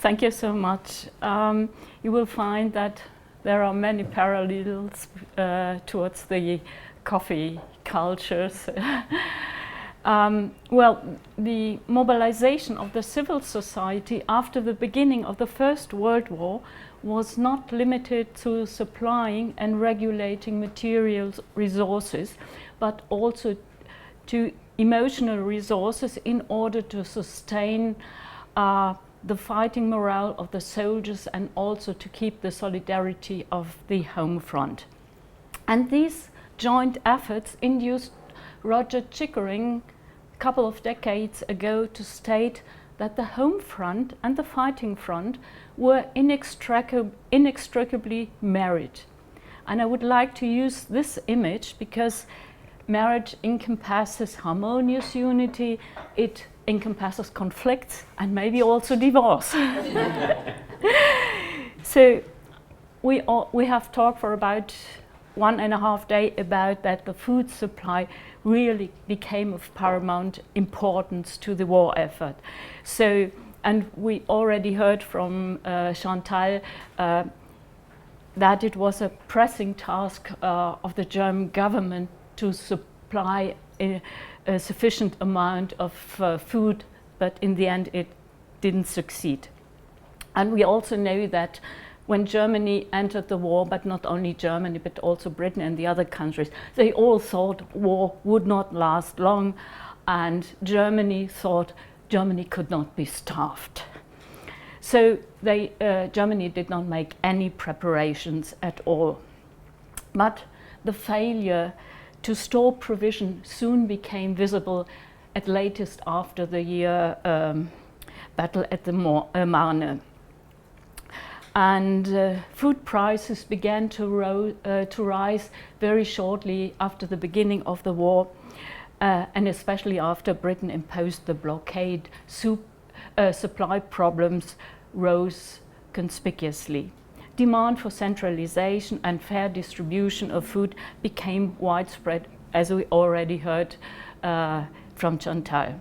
Thank you so much. You will find that there are many parallels towards the coffee cultures. Well, the mobilization of the civil society after the beginning of the First World War was not limited to supplying and regulating materials resources, but also to emotional resources in order to sustain the fighting morale of the soldiers and also to keep the solidarity of the home front. And these joint efforts induced Roger Chickering a couple of decades ago to state that the home front and the fighting front were inextricably married. And I would like to use this image because marriage encompasses harmonious unity, it encompasses conflicts and maybe also divorce. So we have talked for about 1.5 days about that the food supply really became of paramount importance to the war effort. So, and we already heard from Chantal that it was a pressing task of the German government to supply a sufficient amount of food, but in the end it didn't succeed. And we also know that when Germany entered the war, but not only Germany, but also Britain and the other countries, they all thought war would not last long, and Germany thought Germany could not be starved. So Germany did not make any preparations at all. But the failure to store provision soon became visible at latest after the battle at the Marne. And food prices began to rise very shortly after the beginning of the war, and especially after Britain imposed the blockade. Supply problems rose conspicuously. Demand for centralization and fair distribution of food became widespread, as we already heard from Chantal.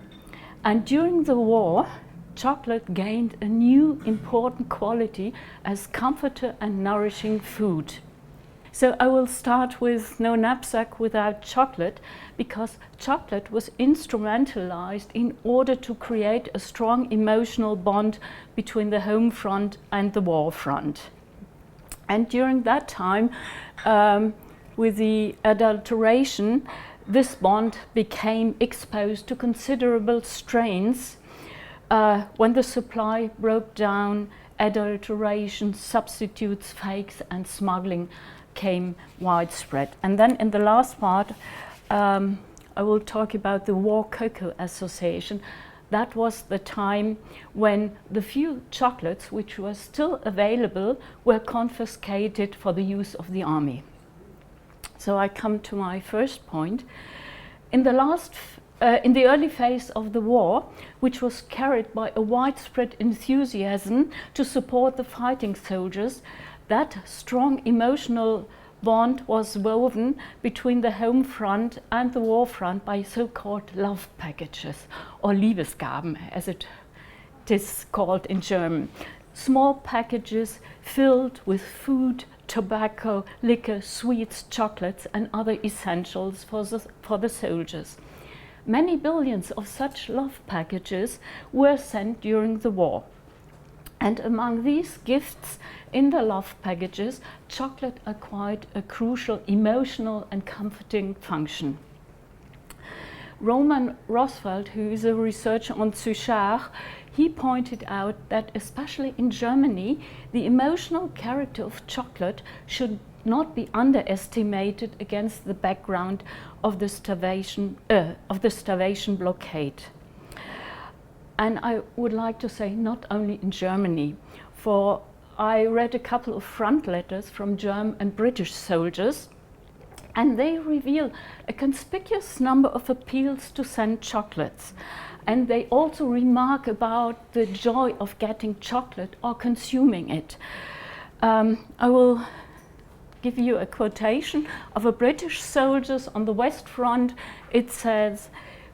And during the war, chocolate gained a new important quality as comforter and nourishing food. So I will start with No Knapsack Without Chocolate, because chocolate was instrumentalized in order to create a strong emotional bond between the home front and the war front. And during that time, with the adulteration, this bond became exposed to considerable strains. When the supply broke down, adulteration, substitutes, fakes, and smuggling came widespread. And then in the last part, I will talk about the War Cocoa Association. That was the time when the few chocolates which were still available were confiscated for the use of the army. So I come to my first point. In the early phase of the war, which was carried by a widespread enthusiasm to support the fighting soldiers, that strong emotional bond was woven between the home front and the war front by so-called love packages, or Liebesgaben, as it is called in German. Small packages filled with food, tobacco, liquor, sweets, chocolates, and other essentials for the soldiers. Many billions of such love packages were sent during the war. And among these gifts in the love packages, chocolate acquired a crucial emotional and comforting function. Roman Roswald, who is a researcher on Suchard, he pointed out that especially in Germany, the emotional character of chocolate should not be underestimated against the background of the starvation blockade. And I would like to say not only in Germany, for I read a couple of front letters from German and British soldiers, and they reveal a conspicuous number of appeals to send chocolates. And they also remark about the joy of getting chocolate or consuming it. I will give you a quotation of a British soldiers on the West Front. It says,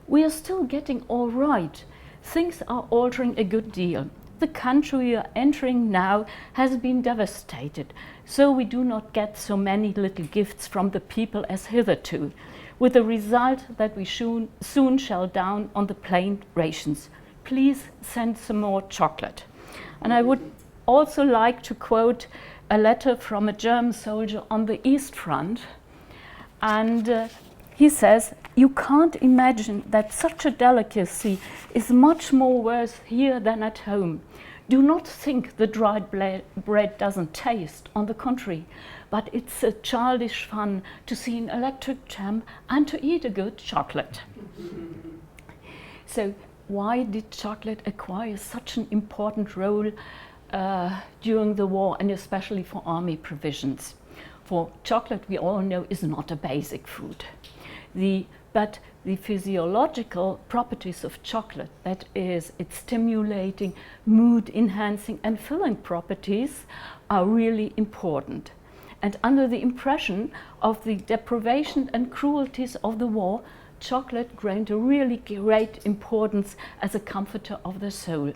"We are still getting all right. Things are altering a good deal. the country we are entering now has been devastated, so we do not get so many little gifts from the people as hitherto, with the result that we soon shall down on the plain rations. Please send some more chocolate. And I would also like to quote a letter from a German soldier on the East Front. And he says, "You can't imagine that such a delicacy is much more worth here than at home. Do not think the dried bread doesn't taste, on the contrary, but it's a childish fun to see an electric tram and to eat a good chocolate." So why did chocolate acquire such an important role during the war, and especially for army provisions? For chocolate, we all know, is not a basic food. But the physiological properties of chocolate, that is, its stimulating, mood-enhancing and filling properties, are really important. And under the impression of the deprivation and cruelties of the war, chocolate gained a really great importance as a comforter of the soul.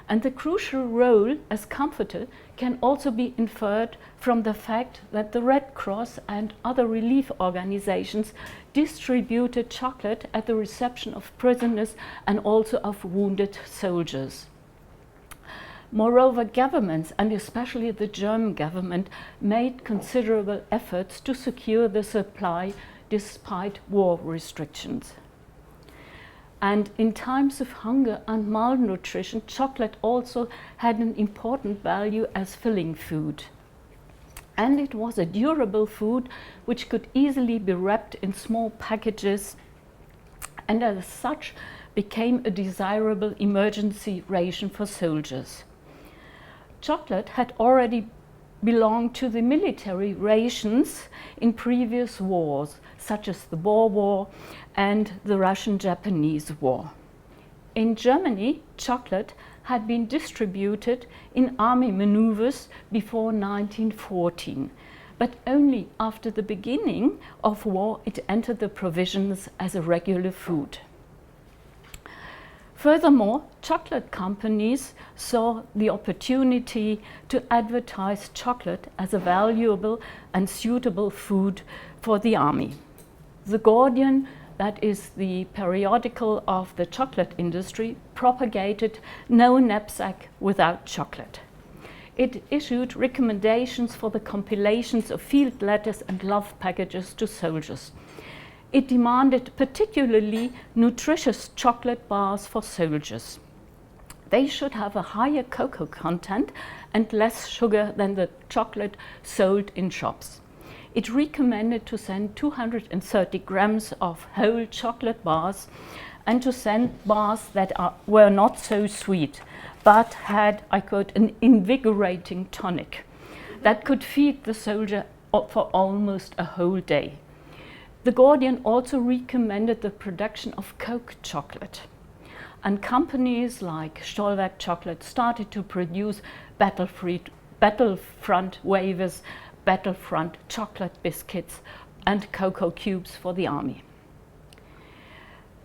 And the crucial role as comforter can also be inferred from the fact that the Red Cross and other relief organizations distributed chocolate at the reception of prisoners and also of wounded soldiers. Moreover, governments, and especially the German government, made considerable efforts to secure the supply despite war restrictions. And in times of hunger and malnutrition, chocolate also had an important value as filling food. And it was a durable food which could easily be wrapped in small packages, and as such became a desirable emergency ration for soldiers. Chocolate had already belonged to the military rations in previous wars, such as the Boer War and the Russian-Japanese War. In Germany, chocolate had been distributed in army maneuvers before 1914, but only after the beginning of war it entered the provisions as a regular food. Furthermore, chocolate companies saw the opportunity to advertise chocolate as a valuable and suitable food for the army. The Guardian, that is the periodical of the chocolate industry, propagated no knapsack without chocolate. It issued recommendations for the compilations of field letters and love packages to soldiers. It demanded particularly nutritious chocolate bars for soldiers. They should have a higher cocoa content and less sugar than the chocolate sold in shops. It recommended to send 230 grams of whole chocolate bars and to send bars that were not so sweet, but had, I quote, an invigorating tonic that could feed the soldier for almost a whole day. The Guardian also recommended the production of Coke chocolate. And companies like Stollwerk Chocolate started to produce Battlefront wafers, Battlefront chocolate biscuits, and cocoa cubes for the army.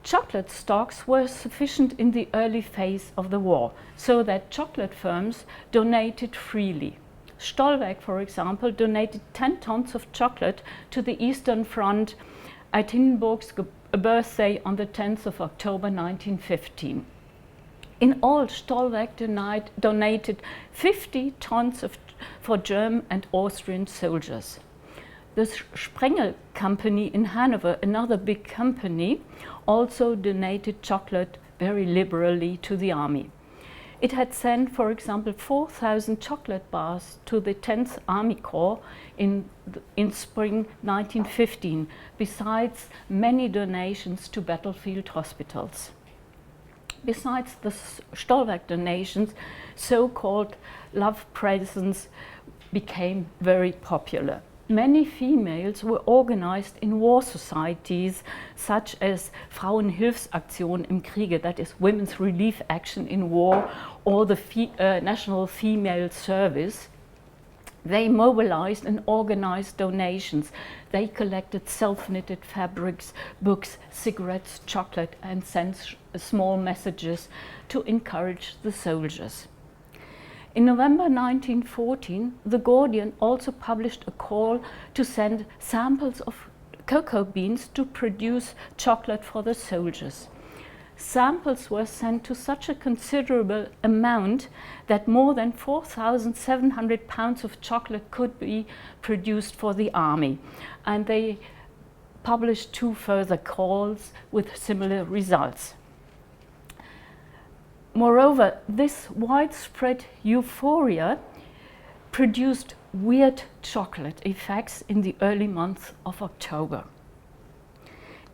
Chocolate stocks were sufficient in the early phase of the war, so that chocolate firms donated freely. Stollwerk, for example, donated 10 tons of chocolate to the Eastern Front at Hindenburg's birthday on the 10th of October 1915. In all, Stollwerk donated 50 tons for German and Austrian soldiers. The Sprengel company in Hanover, another big company, also donated chocolate very liberally to the army. It had sent, for example, 4,000 chocolate bars to the 10th Army Corps in spring 1915, besides many donations to battlefield hospitals. Besides the Stollwerk donations, so-called love presents became very popular. Many females were organized in war societies, such as Frauenhilfsaktion im Kriege, that is Women's Relief Action in War, or the National Female Service. They mobilized and organized donations. They collected self-knitted fabrics, books, cigarettes, chocolate, and sent small messages to encourage the soldiers. In November 1914, The Guardian also published a call to send samples of cocoa beans to produce chocolate for the soldiers. Samples were sent to such a considerable amount that more than 4,700 pounds of chocolate could be produced for the army. And they published 2 further calls with similar results. Moreover, this widespread euphoria produced weird chocolate effects in the early months of October.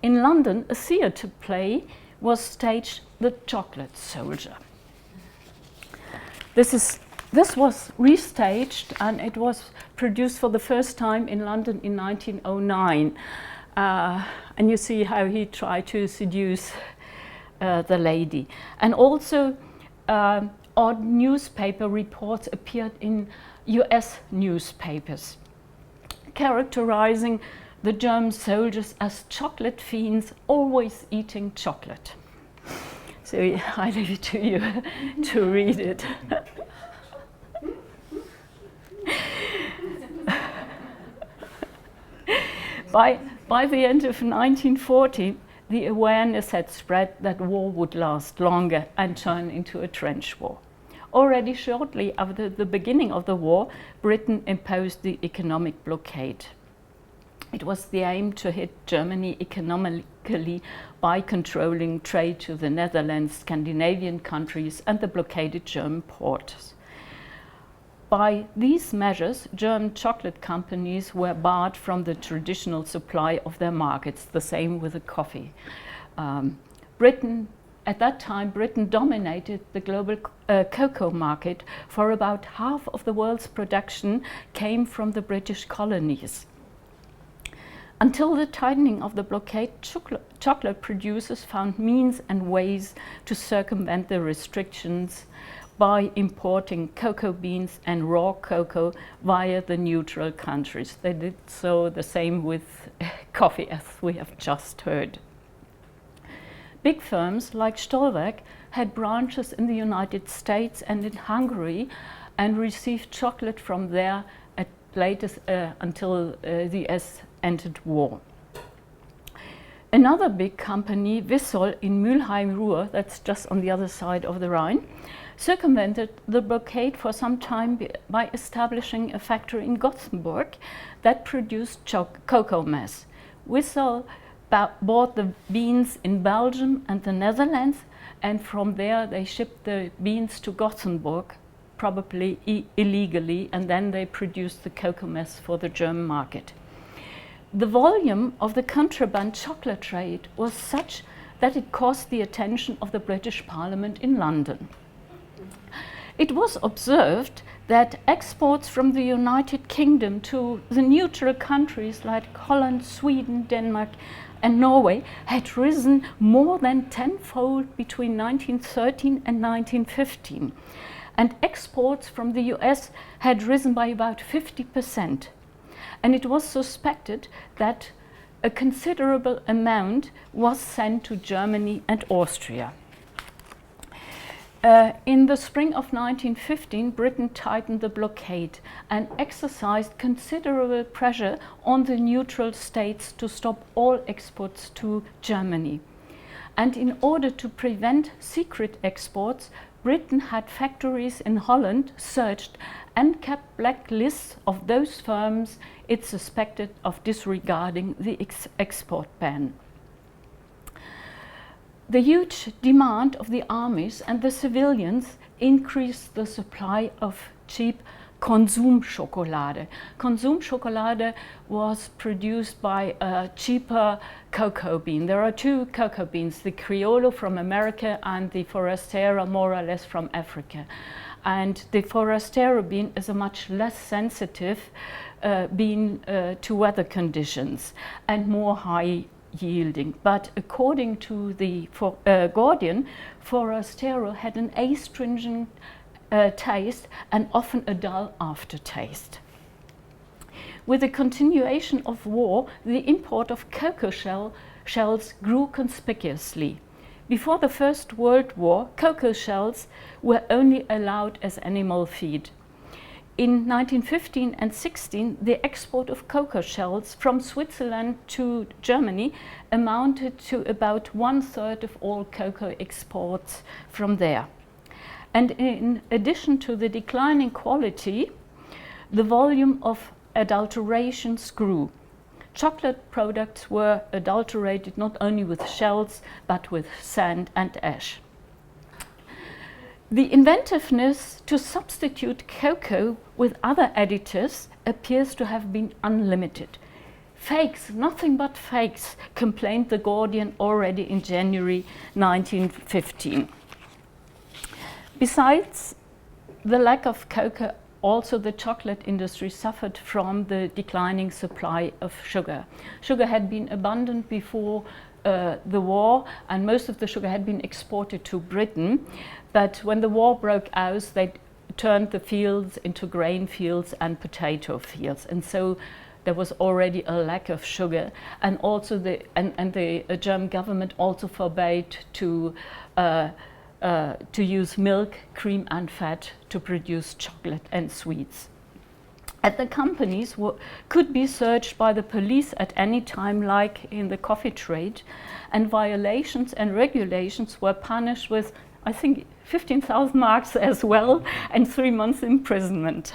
In London, a theatre play was staged, The Chocolate Soldier. This was restaged, and it was produced for the first time in London in 1909. And you see how he tried to seduce the lady. And also odd newspaper reports appeared in US newspapers, characterizing the German soldiers as chocolate fiends, always eating chocolate. So I leave it to you to read it. By the end of 1914, the awareness had spread that war would last longer and turn into a trench war. Already shortly after the beginning of the war, Britain imposed the economic blockade. It was the aim to hit Germany economically by controlling trade to the Netherlands, Scandinavian countries, and the blockaded German ports. By these measures, German chocolate companies were barred from the traditional supply of their markets, the same with the coffee. At that time, Britain dominated the global cocoa market, for about half of the world's production came from the British colonies. Until the tightening of the blockade, chocolate producers found means and ways to circumvent the restrictions by importing cocoa beans and raw cocoa via the neutral countries. They did so the same with coffee, as we have just heard. Big firms like Stolberg had branches in the United States and in Hungary and received chocolate from there at latest until the US entered war. Another big company, Wissol in Mülheim-Ruhr, that's just on the other side of the Rhine, circumvented the blockade for some time by establishing a factory in Gothenburg that produced cocoa mass. Wissol bought the beans in Belgium and the Netherlands, and from there they shipped the beans to Gothenburg, probably illegally, and then they produced the cocoa mass for the German market. The volume of the contraband chocolate trade was such that it caused the attention of the British Parliament in London. It was observed that exports from the United Kingdom to the neutral countries like Holland, Sweden, Denmark, and Norway had risen more than tenfold between 1913 and 1915, and exports from the US had risen by about 50%. And it was suspected that a considerable amount was sent to Germany and Austria. In the spring of 1915, Britain tightened the blockade and exercised considerable pressure on the neutral states to stop all exports to Germany. And in order to prevent secret exports, Britain had factories in Holland searched and kept black lists of those firms it suspected of disregarding the export ban. The huge demand of the armies and the civilians increased the supply of cheap Konsumschokolade. Konsumschokolade was produced by a cheaper cocoa bean. There are 2 cocoa beans, the Criollo from America and the Forastero more or less from Africa. And the Forastero bean is a much less sensitive bean to weather conditions and more high yielding. But according to the Guardian, Forastero had an astringent taste and often a dull aftertaste. With the continuation of war, the import of cocoa shells grew conspicuously. Before the First World War, cocoa shells were only allowed as animal feed. In 1915 and 16, the export of cocoa shells from Switzerland to Germany amounted to about 1/3 of all cocoa exports from there. And in addition to the declining quality, the volume of adulterations grew. Chocolate products were adulterated not only with shells, but with sand and ash. The inventiveness to substitute cocoa with other additives appears to have been unlimited. Fakes, nothing but fakes, complained The Guardian already in January 1915. Besides the lack of cocoa, also the chocolate industry suffered from the declining supply of sugar. Sugar had been abundant before the war, and most of the sugar had been exported to Britain. But when the war broke out, they turned the fields into grain fields and potato fields, and so there was already a lack of sugar. And also the German government also forbade to use milk, cream, and fat to produce chocolate and sweets. And the companies could be searched by the police at any time, like in the coffee trade, and violations and regulations were punished with, I think, 15,000 marks as well, and 3 months imprisonment.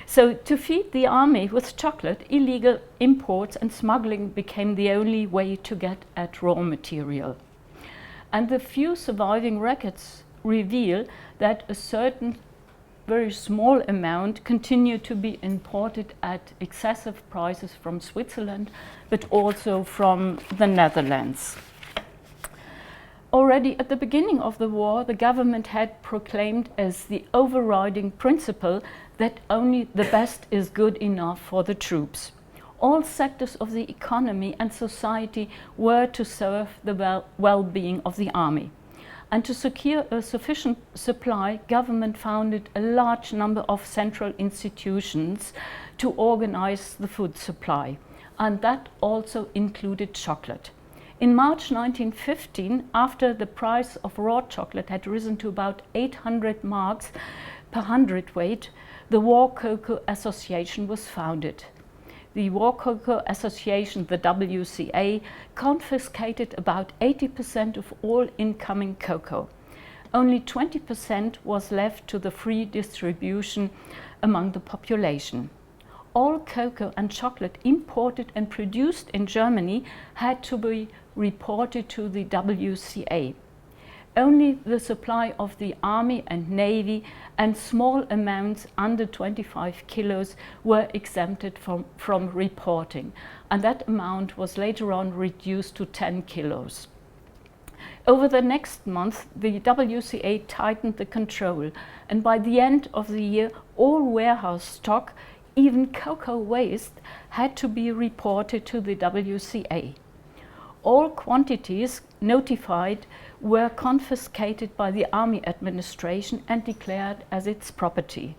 So to feed the army with chocolate, illegal imports and smuggling became the only way to get at raw material. And the few surviving records reveal that a certain very small amount continued to be imported at excessive prices from Switzerland, but also from the Netherlands. Already at the beginning of the war, the government had proclaimed as the overriding principle that only the best is good enough for the troops. All sectors of the economy and society were to serve the well-being of the army. And to secure a sufficient supply, government founded a large number of central institutions to organize the food supply. And that also included chocolate. In March 1915, after the price of raw chocolate had risen to about 800 marks per hundredweight, the War Cocoa Association was founded. The War Cocoa Association, the WCA, confiscated about 80% of all incoming cocoa. Only 20% was left to the free distribution among the population. All cocoa and chocolate imported and produced in Germany had to be reported to the WCA. Only the supply of the army and navy and small amounts under 25 kilos were exempted from reporting, and that amount was later on reduced to 10 kilos. Over the next month, the WCA tightened the control, and by the end of the year, all warehouse stock, even cocoa waste, had to be reported to the WCA. All quantities notified were confiscated by the army administration and declared as its property.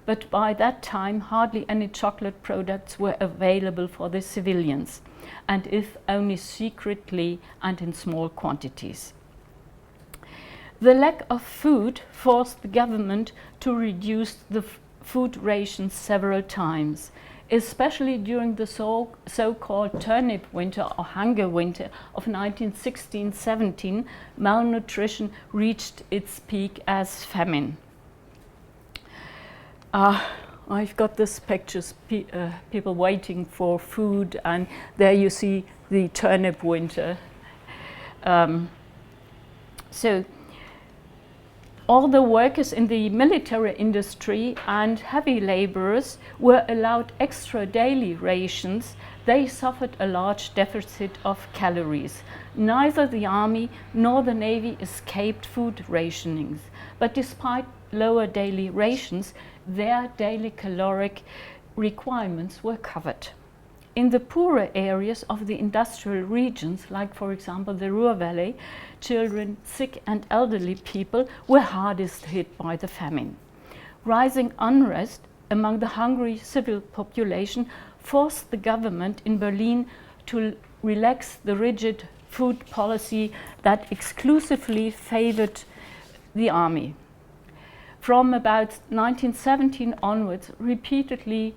But by that time, hardly any chocolate products were available for the civilians, and if only secretly and in small quantities. The lack of food forced the government to reduce the food rations several times, especially during the so-called turnip winter or hunger winter of 1916-17, malnutrition reached its peak as famine. I've got these pictures, people waiting for food, and there you see the turnip winter. So all the workers in the military industry and heavy laborers were allowed extra daily rations. They suffered a large deficit of calories. Neither the army nor the navy escaped food rationings, but despite lower daily rations, their daily caloric requirements were covered. In the poorer areas of the industrial regions, like for example the Ruhr Valley, children, sick and elderly people were hardest hit by the famine. Rising unrest among the hungry civil population forced the government in Berlin to relax the rigid food policy that exclusively favored the army. From about 1917 onwards, repeatedly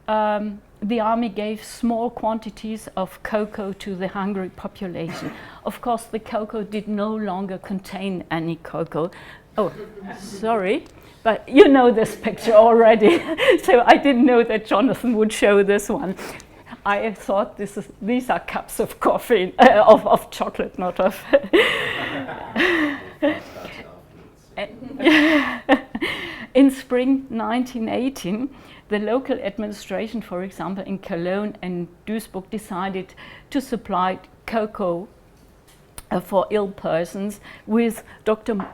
the army gave small quantities of cocoa to the hungry population. Of course, the cocoa did no longer contain any cocoa. Oh, sorry, but you know this picture already. So I didn't know that Jonathan would show this one. I thought these are cups of coffee, of chocolate, not of. In spring 1918, the local administration, for example, in Cologne and Duisburg, decided to supply cocoa for ill persons with Dr.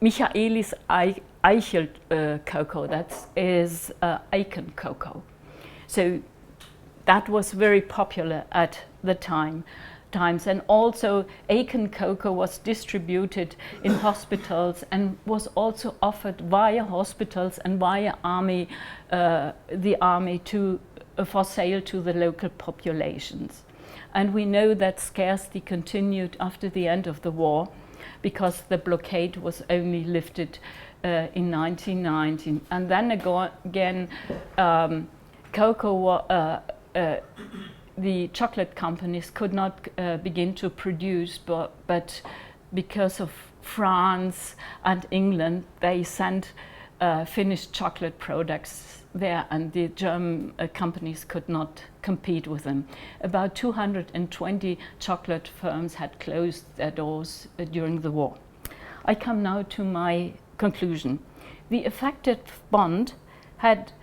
Michaelis Eichel cocoa, that is Aiken cocoa. So that was very popular at the times, and also Aiken cocoa was distributed in hospitals and was also offered via hospitals and via the army for sale to the local populations. And we know that scarcity continued after the end of the war, because the blockade was only lifted in 1919. And then again, cocoa, the chocolate companies could not begin to produce, but because of France and England, they sent finished chocolate products there, and the German companies could not compete with them. About 220 chocolate firms had closed their doors during the war. I come now to my conclusion. The effective bond had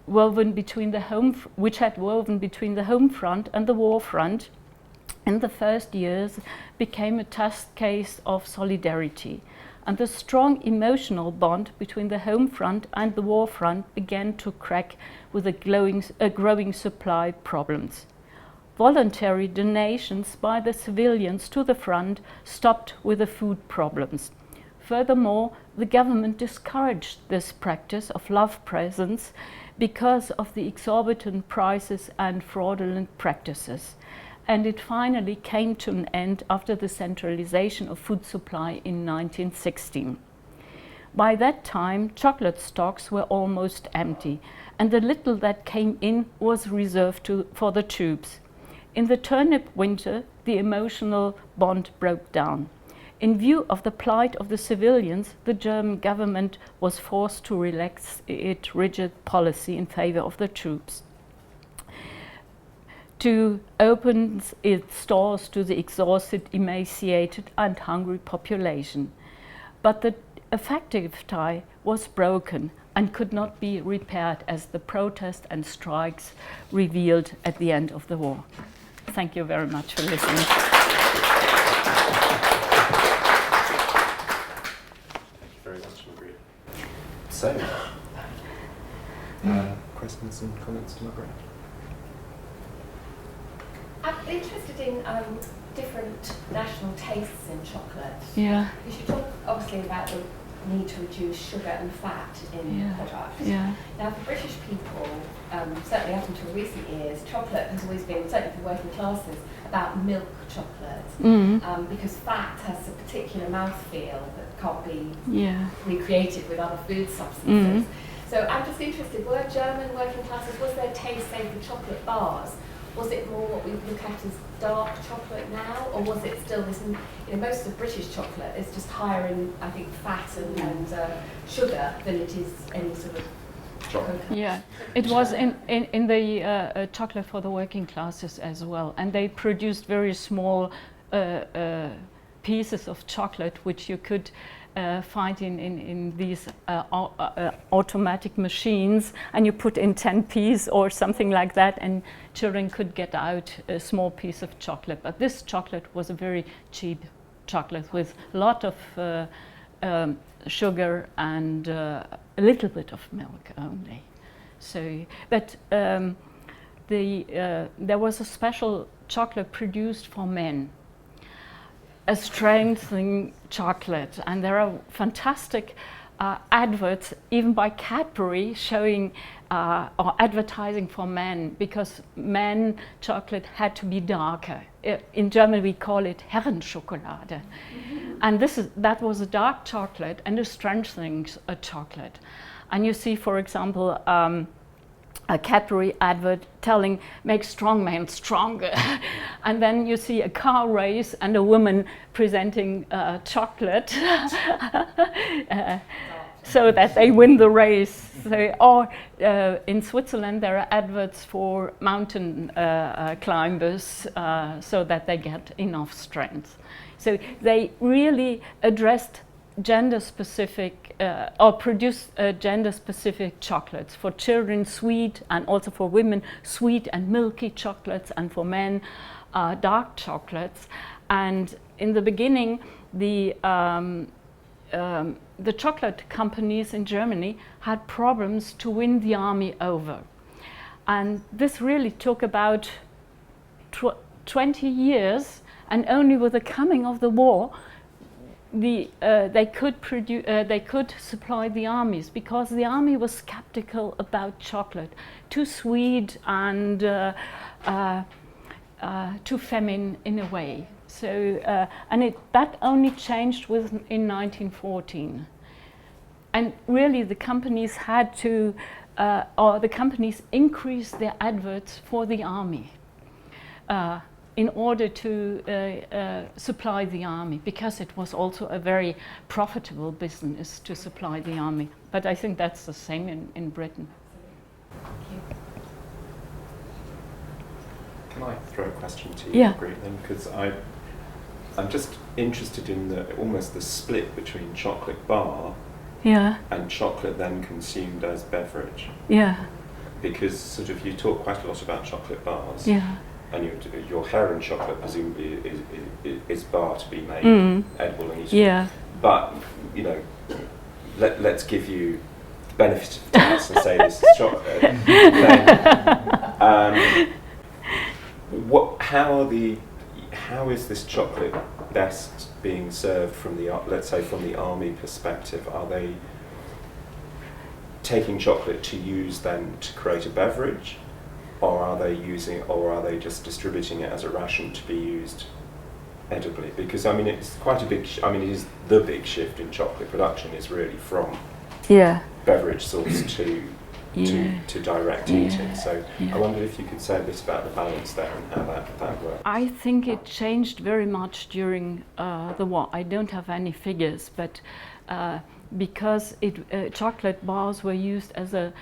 woven between the home front and the war front in the first years became a test case of solidarity, and the strong emotional bond between the home front and the war front began to crack with a growing supply problems. Voluntary donations by the civilians to the front stopped with the food problems. Furthermore, the government discouraged this practice of love presents because of the exorbitant prices and fraudulent practices. And it finally came to an end after the centralization of food supply in 1916. By that time, chocolate stocks were almost empty, and the little that came in was reserved for the troops. In the turnip winter, the emotional bond broke down. In view of the plight of the civilians, the German government was forced to relax its rigid policy in favor of the troops, to open its stores to the exhausted, emaciated and hungry population. But the effective tie was broken and could not be repaired, as the protests and strikes revealed at the end of the war. Thank you very much for listening. So, questions and comments to Margrit? I'm interested in different national tastes in chocolate. Yeah. Because you talk obviously about the need to reduce sugar and fat in products. Yeah. Now, for British people, certainly up until recent years, chocolate has always been, certainly for working classes, about milk chocolate, because fat has a particular mouthfeel that can't be recreated with other food substances. So I'm just interested, were German working classes, was their taste, say, for chocolate bars, was it more what we look at as dark chocolate now, or was it still this, most of British chocolate is just higher in, I think, fat and sugar than it is any sort of chocolate? Yeah, it was in the chocolate for the working classes as well, and they produced very small pieces of chocolate which you could find in these automatic machines, and you put in 10 pieces or something like that, and children could get out a small piece of chocolate. But this chocolate was a very cheap chocolate with a lot of sugar and a little bit of milk only. So, but there was a special chocolate produced for men, a strengthening chocolate, and there are fantastic adverts, even by Cadbury, showing or advertising for men, because men chocolate had to be darker. In German we call it Herrenschokolade. And that was a dark chocolate and a strengthening chocolate. And you see, for example, a Cadbury advert telling, make strong men stronger. And then you see a car race and a woman presenting chocolate so that they win the race. Or in Switzerland there are adverts for mountain climbers so that they get enough strength. So they really addressed gender-specific or produce gender-specific chocolates. For children, sweet, and also for women, sweet and milky chocolates, and for men, dark chocolates. And in the beginning, the chocolate companies in Germany had problems to win the army over. And this really took about 20 years, and only with the coming of the war, they could supply the armies, because the army was skeptical about chocolate, too sweet and too feminine in a way. So and that only changed in 1914. And really, the companies had to, or the companies increased their adverts for the army. In order to supply the army, because it was also a very profitable business to supply the army. But I think that's the same in Britain. Can I throw a question to you, Yeah. Margrit, then? Because I'm just interested in almost the split between chocolate bar Yeah, and chocolate then consumed as beverage. yeah, Because sort of you talk quite a lot about chocolate bars. yeah. And your Heron chocolate presumably is bar to be made edible and eatable. Yeah. But, you know, let's give you the benefit of the doubt and say this is chocolate. Then, how is this chocolate best being served from let's say from the army perspective? Are they taking chocolate to use then to create a beverage? Or are they just distributing it as a ration to be used edibly? Because I mean, it's quite a big. It is the big shift in chocolate production is really from beverage source to direct eating. So I wondered if you could say a bit about the balance there and how that works. I think it changed very much during the war. I don't have any figures, but because chocolate bars were used as an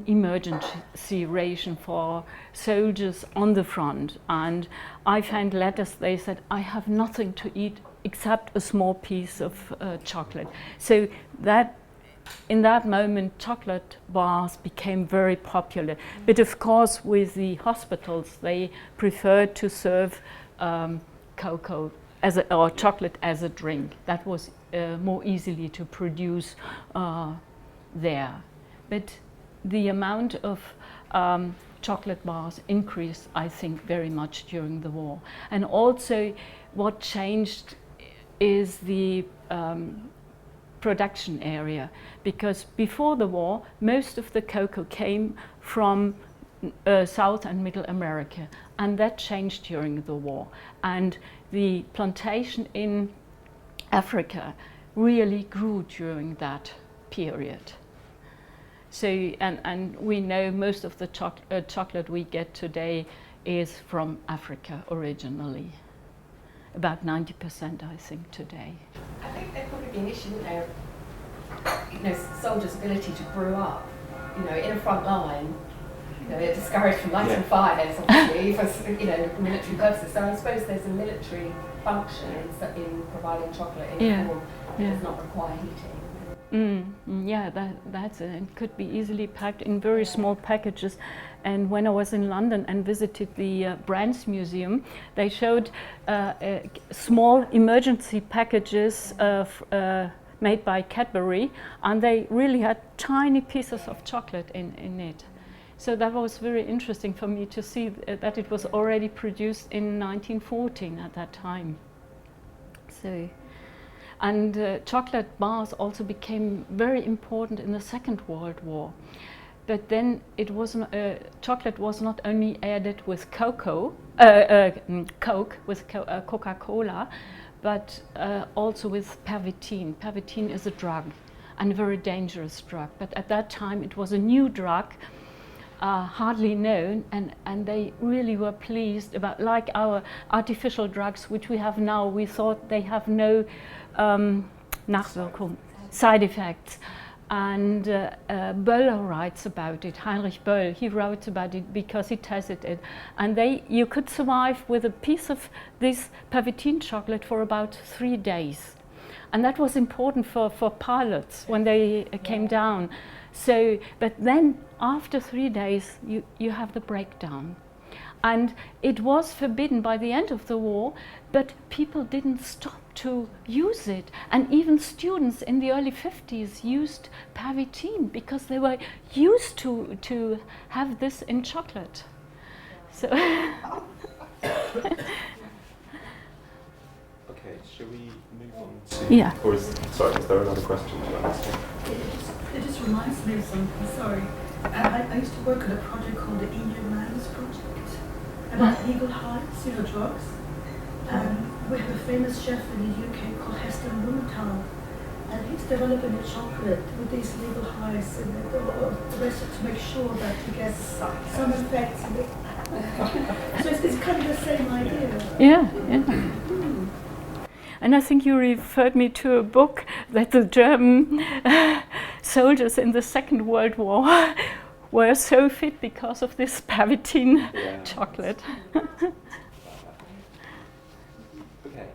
emergency ration for soldiers on the front, and I found letters, they said, I have nothing to eat except a small piece of chocolate. So that in that moment chocolate bars became very popular. But of course with the hospitals they preferred to serve cocoa or chocolate as a drink. That was more easily to produce there. But the amount of chocolate bars increased, I think, very much during the war. And also what changed is the production area, because before the war most of the cocoa came from South and Middle America, and that changed during the war. And the plantation in Africa really grew during that period. So, and we know most of the chocolate we get today is from Africa originally. About 90%, I think, today. I think there'd probably be an issue, soldiers' ability to brew up, in a front line. They're discouraged from lighting fires, obviously, for military purposes. So I suppose there's a military function in providing chocolate in a form that does not require heating. That's it. It could be easily packed in very small packages. And when I was in London and visited the Brands Museum, they showed small emergency packages made by Cadbury, and they really had tiny pieces of chocolate in it. So that was very interesting for me to see that it was already produced in 1914 at that time. So, And chocolate bars also became very important in the Second World War. But then it was chocolate was not only added with Coke with Coca-Cola, but also with pervitin. Pervitin is a drug, and a very dangerous drug. But at that time, it was a new drug, hardly known, and they really were pleased about, like our artificial drugs, which we have now. We thought they have no Nachwirkung, side effects. And Böll writes about it, Heinrich Böll, he wrote about it because he tested it. And you could survive with a piece of this pervitin chocolate for about 3 days. And that was important for pilots when they came down. So, but then after 3 days, you have the breakdown. And it was forbidden by the end of the war, but people didn't stop to use it. And even students in the early 50s used pervitin because they were used to have this in chocolate. So Okay, shall we move on to... Yeah. Or is there another question to ask? It just reminds me of something, sorry. I used to work on a project called the EU Man's Project about legal highs, drugs. We have a famous chef in the UK called Heston Blumenthal, and he's developing a chocolate with these legal highs and the rest to make sure that he gets some effects. So it's kind of the same idea. yeah. And I think you referred me to a book that the German soldiers in the Second World War were so fit because of this pervitin chocolate. Okay.